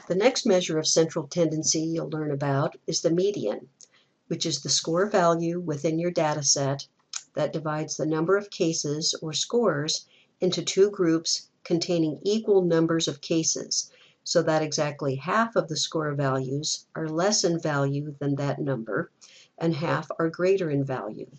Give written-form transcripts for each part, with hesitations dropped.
The next measure of central tendency you'll learn about is the median, which is the score value within your data set that divides the number of cases or scores into two groups containing equal numbers of cases, so that exactly half of the score values are less in value than that number, and half are greater in value.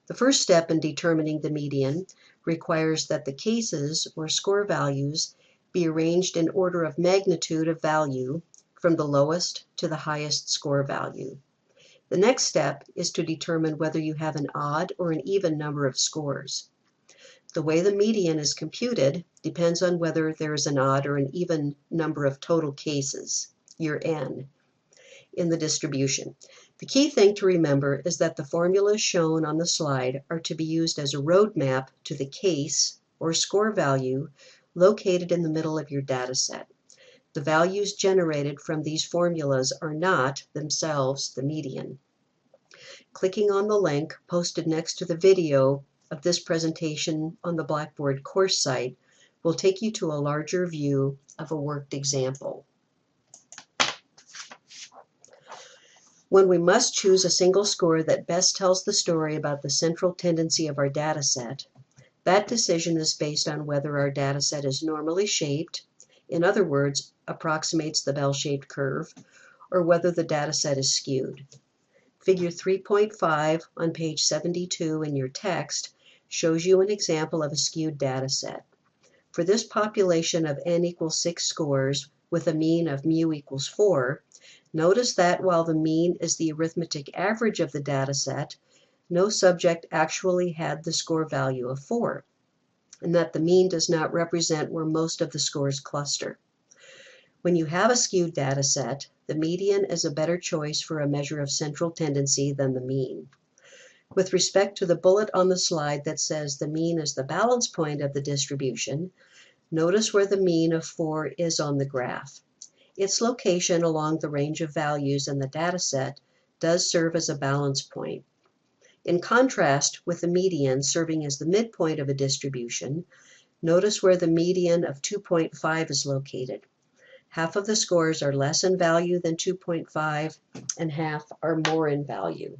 The first step in determining the median requires that the cases or score values be arranged in order of magnitude of value from the lowest to the highest score value. The next step is to determine whether you have an odd or an even number of scores. The way the median is computed depends on whether there is an odd or an even number of total cases, your n, in the distribution. The key thing to remember is that the formulas shown on the slide are to be used as a roadmap to the case or score value located in the middle of your data set. The values generated from these formulas are not themselves the median. Clicking on the link posted next to the video of this presentation on the Blackboard course site will take you to a larger view of a worked example. When we must choose a single score that best tells the story about the central tendency of our data set, that decision is based on whether our data set is normally shaped, in other words, approximates the bell-shaped curve, or whether the data set is skewed. Figure 3.5 on page 72 in your text shows you an example of a skewed data set. For this population of n equals 6 scores with a mean of mu equals 4, notice that while the mean is the arithmetic average of the data set, no subject actually had the score value of 4, and that the mean does not represent where most of the scores cluster. When you have a skewed data set, the median is a better choice for a measure of central tendency than the mean. With respect to the bullet on the slide that says the mean is the balance point of the distribution, notice where the mean of 4 is on the graph. Its location along the range of values in the data set does serve as a balance point. In contrast with the median serving as the midpoint of a distribution, notice where the median of 2.5 is located. Half of the scores are less in value than 2.5, and half are more in value.